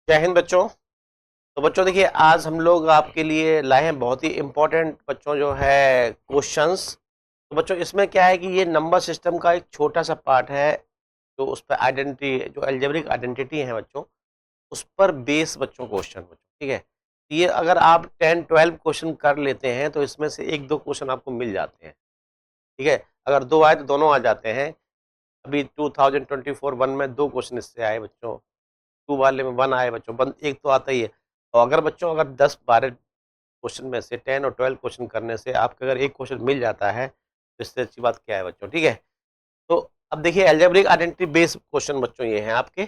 जय हिंद बच्चों। तो बच्चों देखिए, आज हम लोग आपके लिए लाए हैं बहुत ही इम्पोर्टेंट बच्चों जो है क्वेश्चंस। तो बच्चों इसमें क्या है कि ये नंबर सिस्टम का एक छोटा सा पार्ट है, जो उस पर आइडेंटिटी जो एल्जेब्रिक आइडेंटिटी है बच्चों, उस पर बेस बच्चों क्वेश्चन बच्चों, ठीक है। ये अगर आप 10-12 क्वेश्चन कर लेते हैं तो इसमें से 1-2 क्वेश्चन आपको मिल जाते हैं, ठीक है। अगर 2 आए तो दोनों आ जाते हैं। अभी 2024 वन में 2 क्वेश्चन इससे आए बच्चों, 2 वाले में 1 आए बच्चों, 1 एक तो आता ही है। तो अगर बच्चों अगर 10-12 क्वेश्चन में से 10 और 12 क्वेश्चन करने से आपको अगर एक क्वेश्चन मिल जाता है, तो इससे अच्छी बात क्या है बच्चों, ठीक है। तो अब देखिए अलजेब्रिक आइडेंटिटी बेस्ड क्वेश्चन बच्चों ये हैं आपके।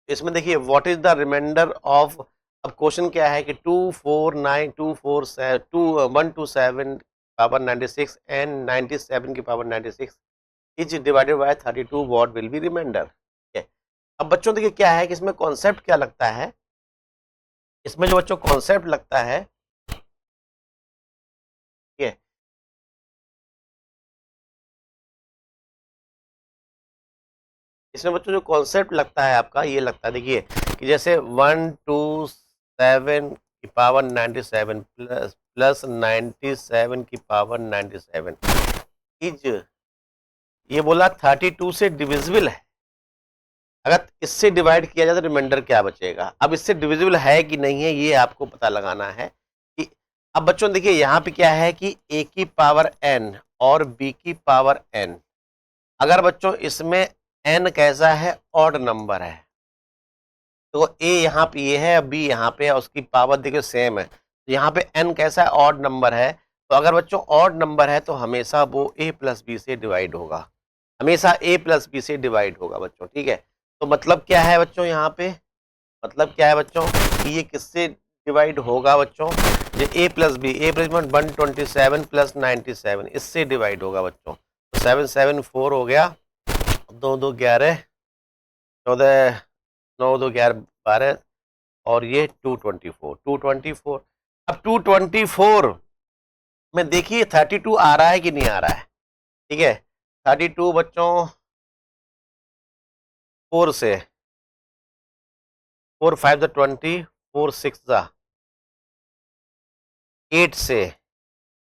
इसमें देखिए what is the remainder of, अब क्वेश्चन क्या है कि 127 पावर 96 एंड 97 की power 96 is divided by 32, what will be remainder, ठीक है। अब बच्चों देखिए क्या है कि इसमें कॉन्सेप्ट क्या लगता है, इसमें जो बच्चों कॉन्सेप्ट लगता है, ठीक है, इसमें बच्चों जो कॉन्सेप्ट लगता है आपका ये लगता है, देखिए कि जैसे 127 की पावर 97 प्लस प्लस 97 की पावर 97 इज, ये बोला 32 से डिविजिबल है। अगर इससे डिवाइड किया जाए तो रिमाइंडर क्या बचेगा। अब इससे डिविजिबल है कि नहीं है ये आपको पता लगाना है कि, अब बच्चों देखिए यहाँ पे क्या है कि a की पावर n और b की पावर n, अगर बच्चों इसमें n कैसा है, ऑड नंबर है, तो a यहाँ पे ये है, b यहाँ पे है, उसकी पावर देखिए सेम है, तो यहाँ पे n कैसा है, ऑड नंबर है। तो अगर बच्चों ऑड नंबर है तो हमेशा वो a प्लस बी से डिवाइड होगा, हमेशा a प्लस बी से डिवाइड होगा बच्चों, ठीक है। तो मतलब क्या है बच्चों यहाँ पे, मतलब क्या है बच्चों कि ये किससे डिवाइड होगा बच्चों, ये a plus B, a plus 127 plus 97 इससे डिवाइड होगा बच्चों। तो 7 7 4 हो गया, 2 2 11 14, 9 2 11 12, और ये 224। अब 224 में देखिए 32 आ रहा है कि नहीं आ रहा है, ठीक है। 32 बच्चों 4 से, 4 5 20, 4 6 8 से,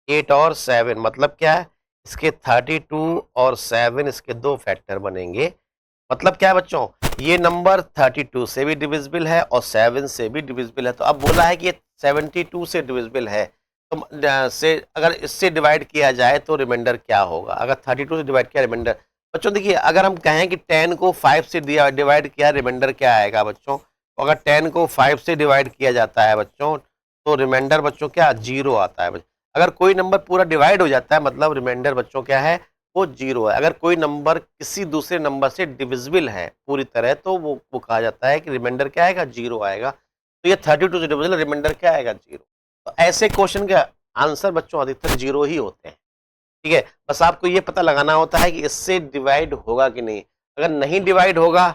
8 और 7 मतलब क्या है, इसके 32 और 7 इसके 2 फैक्टर बनेंगे। मतलब क्या है बच्चों, ये नंबर 32 से भी डिविजिबल है और 7 से भी डिविजिबल है। तो अब बोला है कि ये 72 से डिविजिबल है, तो से अगर इससे डिवाइड किया जाए तो रिमाइंडर क्या होगा। अगर 32 से डिवाइड किया रिमाइंडर, बच्चों देखिए अगर हम कहें कि 10 को 5 से डिवाइड किया रिमाइंडर क्या आएगा बच्चों, तो अगर 10 को 5 से डिवाइड किया जाता है बच्चों तो रिमाइंडर बच्चों क्या 0 आता है। अगर कोई नंबर पूरा डिवाइड हो जाता है मतलब रिमाइंडर बच्चों क्या है, वो 0 है। अगर कोई नंबर किसी दूसरे नंबर से डिविजिबल है पूरी तरह तो वो कहा जाता है कि रिमाइंडर क्या आएगा, 0 आएगा। तो ये 32 से डिविजिबल, रिमाइंडर क्या आएगा, 0। तो ऐसे क्वेश्चन के आंसर बच्चों अधिकतर 0 ही होते हैं, ठीक है। बस आपको ये पता लगाना होता है कि इससे डिवाइड होगा कि नहीं। अगर नहीं डिवाइड होगा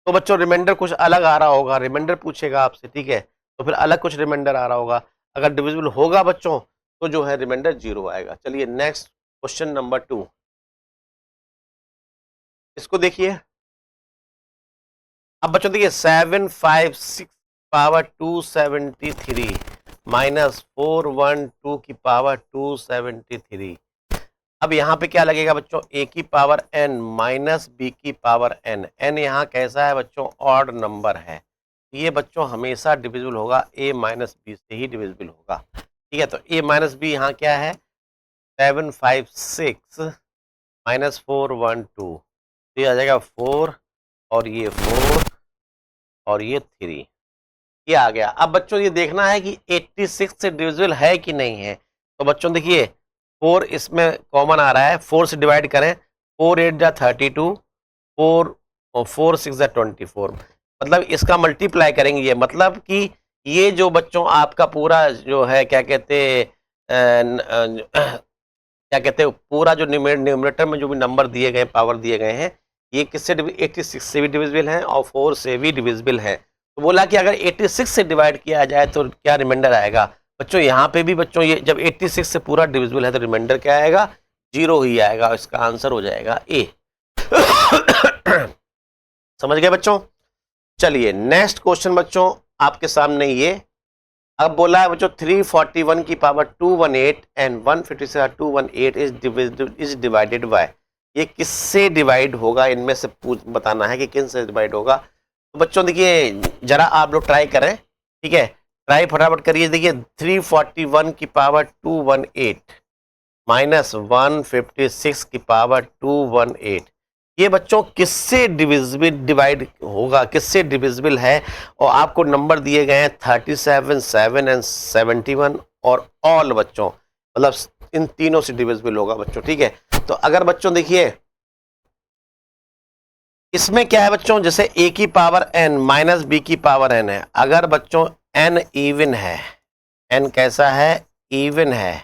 तो बच्चों रिमाइंडर कुछ अलग आ रहा होगा, रिमाइंडर पूछेगा आपसे, ठीक है, तो फिर अलग कुछ रिमाइंडर आ रहा होगा। अगर डिविजिबल होगा बच्चों तो जो है रिमाइंडर 0 आएगा। चलिए नेक्स्ट क्वेश्चन नंबर 2, इसको देखिए। अब बच्चों देखिए 756 पावर 273 माइनस 412 की पावर 273। अब यहाँ पे क्या लगेगा बच्चों, a की पावर n माइनस b की पावर n, n यहाँ कैसा है बच्चों, ऑड नंबर है। ये बच्चों हमेशा डिविजिबल होगा, a माइनस बी से ही डिविजिबल होगा, ठीक है। तो a माइनस बी यहाँ क्या है, 756 माइनस 412, तो ये आ जाएगा 4 और ये 4 और ये 3, ये आ गया। अब बच्चों ये देखना है कि 86 से डिविजिबल है कि नहीं है। तो बच्चों देखिए 4 इसमें कॉमन आ रहा है, 4 से डिवाइड करें, 4 8 जा 32, 4 और 4 6 जा 24, मतलब इसका मल्टीप्लाई करेंगे, ये मतलब कि ये जो बच्चों आपका पूरा जो है क्या कहते क्या कहते हैं, पूरा जो न्यूमरेटर में जो भी नंबर दिए गए, पावर दिए गए हैं, ये किससे 86 से भी डिविजिबल हैं और 4 से भी डिविजिबल हैं। तो बोला कि अगर 86 से डिवाइड किया जाए तो क्या रिमाइंडर आएगा। बच्चों यहाँ पे भी बच्चों ये जब 86 से पूरा डिविजिबल है तो रिमाइंडर क्या आएगा, 0 ही आएगा। इसका आंसर हो जाएगा ए। समझ गए बच्चों। चलिए नेक्स्ट क्वेश्चन बच्चों आपके सामने ये अब बोला है बच्चों 341 की power 218 and 156 218 is divided bye, ये किससे डिवाइड होगा, इनमें से बताना है कि किन से डिवाइड होगा। तो बच्चों देखिए जरा आप लोग ट्राई करें, ठीक है, ट्राई फटाफट करिए। देखिए 341 की पावर 218 माइनस 156 की पावर 218, ये बच्चों किससे डिविजिबल डिवाइड होगा, किससे डिविजिबल है। और आपको नंबर दिए गए हैं 37, 7 एंड 71 और ऑल बच्चों, मतलब इन तीनों से डिविजिबल होगा बच्चों, ठीक है। तो अगर बच्चों देखिए इसमें क्या है बच्चों, जैसे a की पावर n माइनस बी की पावर n है, अगर बच्चों n इवन है, n कैसा है, इवन है,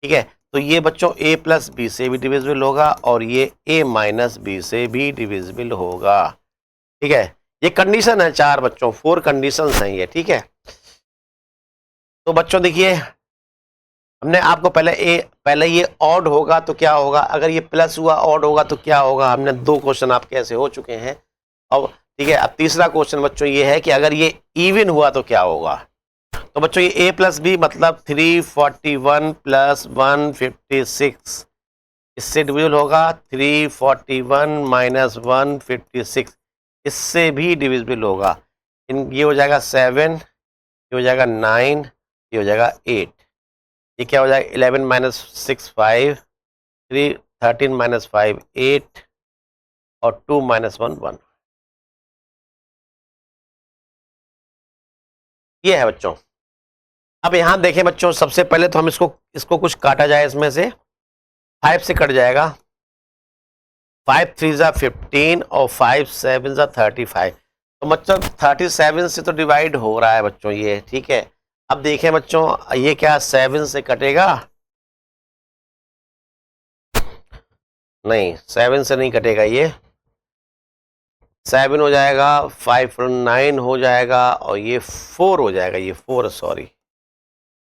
ठीक है, तो ये बच्चों a प्लस बी से भी डिविजिबल होगा और ये a माइनस बी से भी डिविजिबल होगा, ठीक है। ये कंडीशन है चार बच्चों, 4 कंडीशंस हैं ये, ठीक है। तो बच्चों देखिए हमने आपको पहले ये ऑड होगा तो क्या होगा, अगर ये प्लस हुआ ऑड होगा तो क्या होगा, हमने 2 क्वेश्चन आपके ऐसे हो चुके हैं। अब ठीक है, अब तीसरा क्वेश्चन बच्चों ये है कि अगर ये इवन हुआ तो क्या होगा। तो बच्चों ये a प्लस बी मतलब 341 प्लस 156 इससे डिविजिबल होगा, 341 माइनस 156 इससे भी डिविजिबल होगा। ये हो जाएगा 7, ये हो जाएगा 9, ये हो जाएगा 8, ये क्या हो जाएगा 11 माइनस 6 5, 3 13 माइनस 5 8 और 2 माइनस 1 1। ये है बच्चों। अब यहां देखें बच्चों, सबसे पहले तो हम इसको कुछ काटा जाए, इसमें से 5 से कट जाएगा, 5 3 जा 15 और 5 7 जा 35, तो मतलब 37 से तो डिवाइड हो रहा है बच्चों ये, ठीक है। अब देखें बच्चों ये क्या 7 से कटेगा, नहीं 7 से नहीं कटेगा, ये 7 हो जाएगा, 5 9 हो जाएगा और ये 4 हो जाएगा, ये 4 सॉरी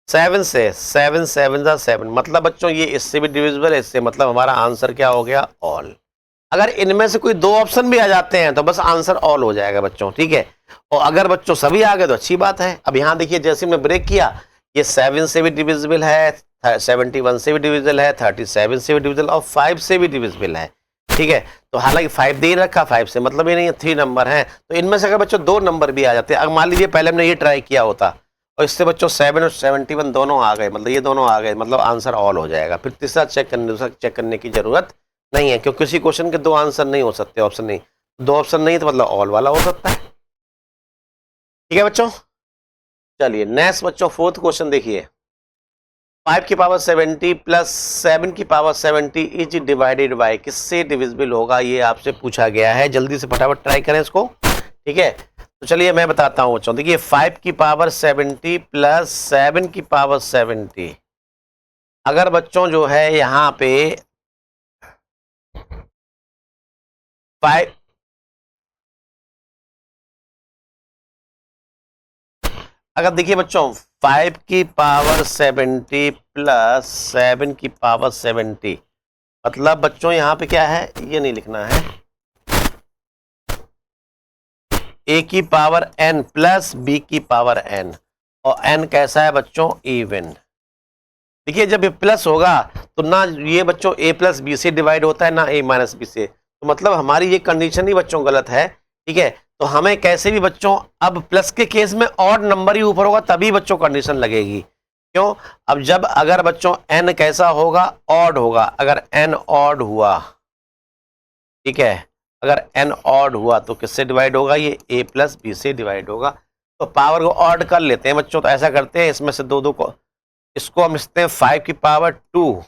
7 से 7 7 जा 7, मतलब बच्चों ये इससे भी डिविजिबल है, इससे मतलब हमारा आंसर क्या हो गया, ऑल। अगर इनमें से कोई 2 ऑप्शन भी आ जाते हैं तो बस आंसर ऑल हो जाएगा बच्चों, ठीक है। और अगर बच्चों सभी आ गए तो अच्छी बात है। अब यहाँ देखिए जैसे हमने ब्रेक किया, ये 7 से भी डिविजिबल है, 71 से भी डिविजिबल है, 37 से भी डिविजिबल और 5 से भी डिविजिबल है, ठीक है। तो हालांकि 5 दे रखा, 5 से मतलब ये नहीं है, 3 नंबर हैं, तो इनमें से अगर बच्चों 2 नंबर भी आ जाते हैं, अगर मान लीजिए पहले हमने ये ट्राई किया होता और इससे बच्चों 7 और 71 दोनों आ गए, मतलब ये दोनों आ गए, मतलब आंसर ऑल हो जाएगा। फिर तीसरा दूसरा चेक करने की जरूरत नहीं है, क्योंकि किसी क्वेश्चन के 2 आंसर नहीं हो सकते, ऑप्शन नहीं, 2 ऑप्शन नहीं तो मतलब ऑल वाला हो सकता है, ठीक है बच्चों। चलिए नेक्स्ट बच्चों 4th क्वेश्चन देखिए, 5 की पावर 70 प्लस 7 की पावर 70 इज डिवाइडेड बाय, किससे डिविजिबल होगा, ये आपसे पूछा गया है। जल्दी से फटाफट ट्राई करें इसको, ठीक है। तो चलिए मैं बताता हूं बच्चों, देखिए 5 की पावर 70 प्लस 7 की पावर 70, अगर बच्चों जो है यहाँ पे 5 अगर देखिए बच्चों 5 की पावर 70 प्लस 7 की पावर 70, मतलब बच्चों यहाँ पे क्या है, ये नहीं लिखना है, a की पावर n प्लस b की पावर n, और n कैसा है बच्चों, इवन। देखिए जब ये प्लस होगा तो ना ये बच्चों a प्लस बी से डिवाइड होता है ना a माइनस बी से, तो मतलब हमारी ये कंडीशन ही बच्चों गलत है, ठीक है। तो हमें कैसे भी बच्चों, अब प्लस के केस में ऑड नंबर ही ऊपर होगा तभी बच्चों कंडीशन लगेगी, क्यों, अब जब अगर बच्चों n कैसा होगा, ऑड होगा, अगर n ऑड हुआ, ठीक है, अगर n ऑड हुआ तो किससे डिवाइड होगा, ये a प्लस बी से डिवाइड होगा। तो पावर को ऑड कर लेते हैं बच्चों, तो ऐसा करते हैं इसमें से 2 को, इसको हम लिखते हैं 5 की पावर 2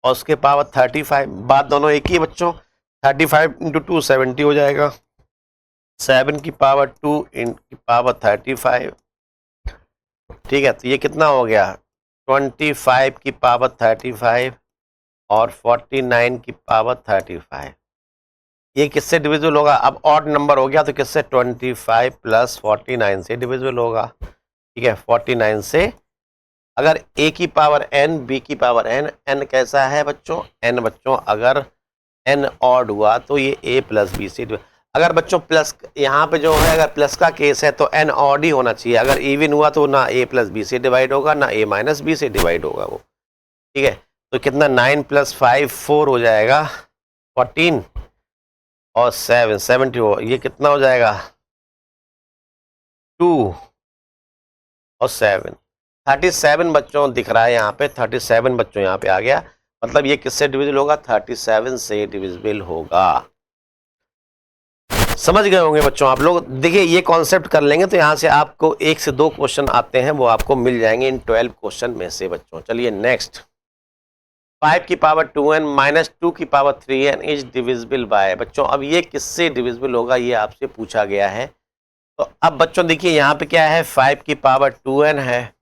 और उसके पावर 35, बात दोनों एक ही है बच्चों, 35 इंटू 2 70 हो जाएगा, 7 की पावर 2 की पावर 35, ठीक है। तो ये कितना हो गया, 25 की पावर 35 और 49 की पावर 35, ये किससे डिविजिबल होगा, अब ऑड नंबर हो गया तो किससे, 25 प्लस 49 से डिविजिबल होगा, ठीक है। 49 से अगर a की पावर n, b की पावर n, n कैसा है बच्चों, n बच्चों अगर n ऑड हुआ तो ये a प्लस बी से, अगर बच्चों प्लस यहाँ पे जो है अगर प्लस का केस है तो n ऑड ही होना चाहिए, अगर इवन हुआ तो ना a प्लस बी से डिवाइड होगा ना a माइनस बी से डिवाइड होगा वो, ठीक है। तो कितना 9 प्लस 5 4 हो जाएगा 14 और 7 70 हो, ये कितना हो जाएगा 2 और 7 37 बच्चों दिख रहा है यहाँ पे, 37 बच्चों यहाँ पे आ गया, मतलब ये किससे डिविजिबल होगा 37 से डिविजिबल होगा। समझ गए होंगे बच्चों आप लोग। देखिए ये कॉन्सेप्ट कर लेंगे तो यहाँ से आपको 1 से 2 क्वेश्चन आते हैं वो आपको मिल जाएंगे इन 12 क्वेश्चन में से बच्चों। चलिए नेक्स्ट, 5 की पावर 2n माइनस 2 की power 3n is divisible by. बच्चों अब ये किससे डिविजिबल होगा ये आपसे पूछा गया है। तो अब बच्चों देखिए यहाँ पे क्या है, 5 की पावर 2n है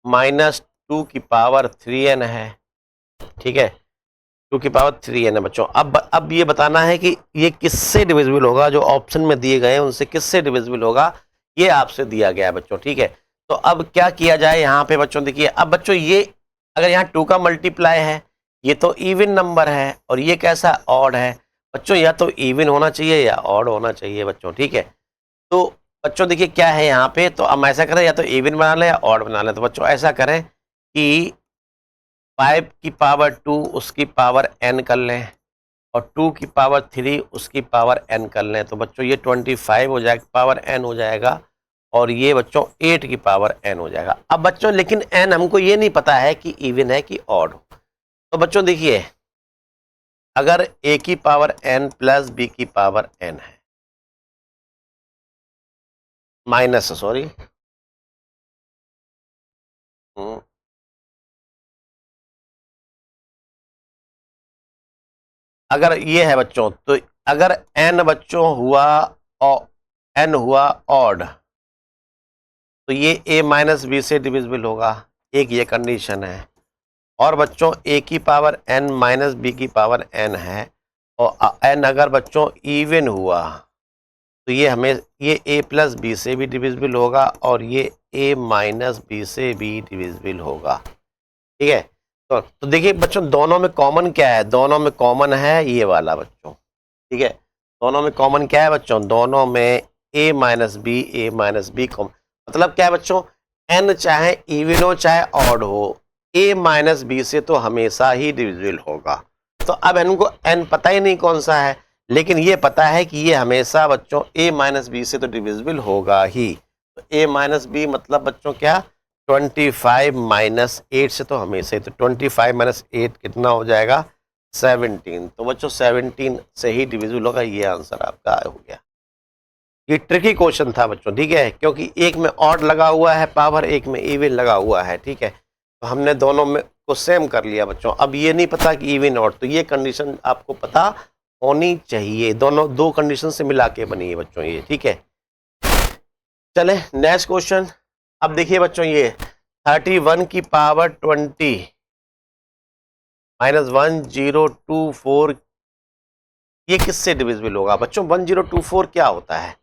माइनस 2 की पावर 3n है, ठीक है, 2 की पावर 3n है बच्चों। अब ये बताना है कि ये किससे डिविजिबल होगा, जो ऑप्शन में दिए गए हैं उनसे किससे डिविजिबल होगा ये आपसे दिया गया है बच्चों, ठीक है। तो अब क्या किया जाए यहाँ पे बच्चों, देखिए अब बच्चों ये अगर यहाँ 2 का मल्टीप्लाई है ये तो इवन नंबर है और ये कैसा ऑड है बच्चों, या तो इवन होना चाहिए या ऑड होना चाहिए बच्चों, ठीक है। तो बच्चों देखिए क्या है यहाँ पे, तो हम ऐसा करें या तो इवन बना लें या ऑड बना लें। तो बच्चों ऐसा करें कि 5 की पावर 2 उसकी पावर n कर लें और 2 की पावर 3 उसकी पावर n कर लें, तो बच्चों ये 25 हो जाएगा पावर n हो जाएगा और ये बच्चों 8 की पावर n हो जाएगा। अब बच्चों लेकिन n हमको ये नहीं पता है कि इवन है कि ऑड हो। तो बच्चों देखिए अगर a की पावर n प्लस b की पावर n है माइनस सॉरी अगर ये है बच्चों, तो अगर n बच्चों हुआ n हुआ ऑड तो ये a माइनस बी से डिविजिबल होगा, एक ये कंडीशन है। और बच्चों a की पावर n माइनस बी की पावर n है और n अगर बच्चों इवन हुआ तो ये हमें ये a प्लस बी से भी डिविजिबल होगा और ये a माइनस बी से भी डिविजिबल होगा, ठीक है। तो देखिए बच्चों दोनों में कॉमन क्या है, दोनों में कॉमन है ये वाला बच्चों, ठीक है। दोनों में कॉमन क्या है बच्चों, दोनों में a माइनस बी कॉमन, मतलब क्या है बच्चों, n चाहे इवन हो चाहे ऑड हो a माइनस बी से तो हमेशा ही डिविजिबल होगा। तो अब इनको n पता ही नहीं कौन सा है, लेकिन ये पता है कि ये हमेशा बच्चों a माइनस बी से तो डिविजिबल होगा ही। तो a माइनस बी मतलब बच्चों क्या 25 माइनस 8 से तो हमेशा ही, तो 25 माइनस 8 कितना हो जाएगा 17। तो बच्चों 17 से ही डिविजिबल होगा, ये आंसर आपका हो गया। ये ट्रिकी क्वेश्चन था बच्चों, ठीक है, क्योंकि एक में ऑड लगा हुआ है पावर, एक में इवन लगा हुआ है, ठीक है। तो हमने दोनों में को सेम कर लिया बच्चों। अब ये नहीं पता कि इवन ऑड, तो ये कंडीशन आपको पता होनी चाहिए, दोनों दो कंडीशन से मिला के बनी है बच्चों ये, ठीक है। चले नेक्स्ट क्वेश्चन। अब देखिए बच्चों ये 31 की पावर 20 माइनस 1024 ये किससे डिविजिबल होगा बच्चों। 1024 क्या होता है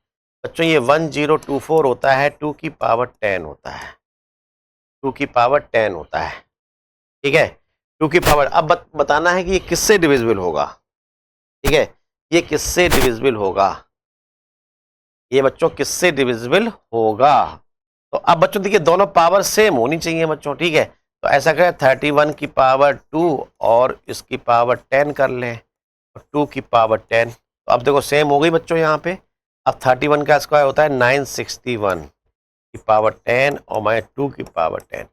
बच्चों, ये 1024 होता है 2 की पावर 10 होता है, 2 की पावर 10 होता है, ठीक है। 2 की पावर, अब बताना है कि ये किससे डिविजिबल होगा, ठीक है, ये किससे डिविजिबल होगा, ये बच्चों किससे डिविजिबल होगा। तो अब बच्चों देखिए दोनों पावर सेम होनी चाहिए बच्चों, ठीक है। तो ऐसा करें 31 की पावर 2 और इसकी पावर 10 कर लें और 2 की पावर 10, तो अब देखो सेम हो गई बच्चों यहाँ पे। अब 31 का स्क्वायर होता है 961 की पावर 10 और माइनस 2 की पावर 10।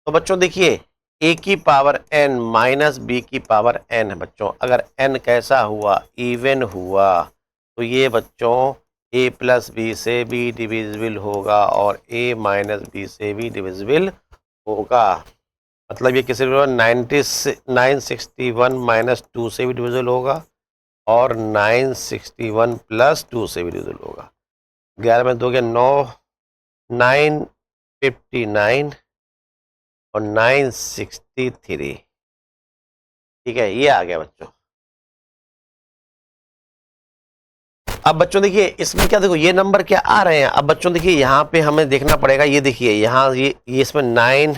तो बच्चों देखिए a की पावर n माइनस b की पावर n है बच्चों, अगर n कैसा हुआ इवन हुआ तो ये बच्चों a प्लस बी से भी डिविजिबल होगा और a माइनस बी से भी डिविजिबल होगा। मतलब ये किसी 961 माइनस 2 से भी डिविजिबल होगा और 961 प्लस 2 से भी डिविजिबल होगा। 11 में 2 गया 9, 959 और 963, ठीक है, ये आ गया बच्चों। अब बच्चों देखिए इसमें क्या, देखो ये नंबर क्या आ रहे हैं। अब बच्चों देखिए यहाँ पे हमें देखना पड़ेगा, ये देखिए यहाँ ये इसमें 9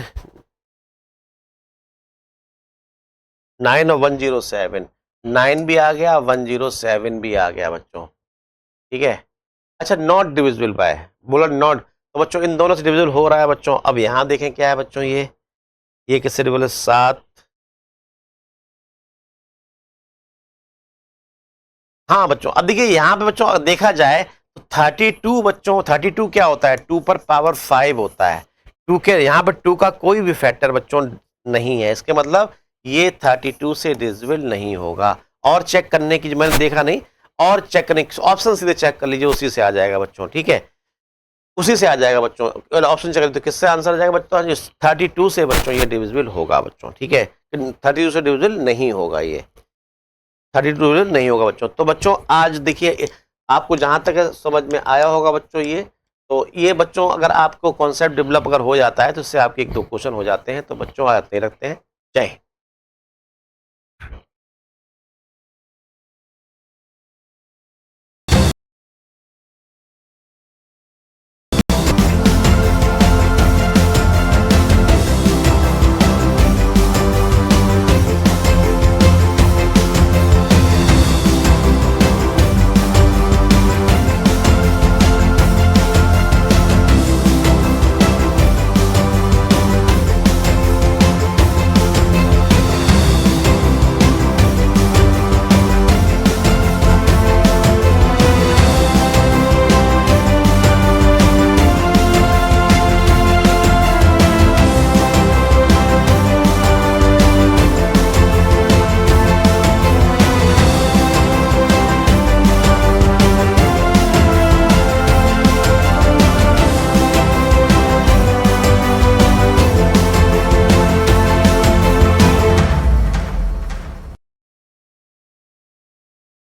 और 107, 9 भी आ गया 107 भी आ गया बच्चों, ठीक है। अच्छा, नॉट डिविजिबल बाय, बोला नॉट, तो बच्चों इन दोनों से डिविजिबल हो रहा है बच्चों। अब यहां देखें क्या है बच्चों, ये किससे डिविजिबल है, 7। हाँ बच्चों, अब देखिए यहाँ पे बच्चों देखा जाए तो 32 बच्चों, 32 क्या होता है, 2 पर पावर 5 होता है। 2 के यहाँ पर 2 का कोई भी फैक्टर बच्चों नहीं है, इसके मतलब ये 32 से डिविजिबल नहीं होगा। और चेक करने की, मैंने देखा नहीं, और चेक करने ऑप्शन सीधे चेक कर लीजिए, उसी से आ जाएगा बच्चों, ठीक है, उसी से आ जाएगा बच्चों। ऑप्शन चेक तो किससे आंसर आ जाएगा बच्चों, 32 से बच्चों ये डिविजिबल होगा बच्चों, ठीक है। 32 से डिविजिबल नहीं होगा, ये 32 नहीं होगा बच्चों। तो बच्चों आज देखिए आपको जहां तक समझ में आया होगा बच्चों, तो ये बच्चों अगर आपको कॉन्सेप्ट डेवलप अगर हो जाता है तो इससे आपके 1-2 क्वेश्चन हो जाते हैं। तो बच्चों आते रखते हैं। जय हिंद।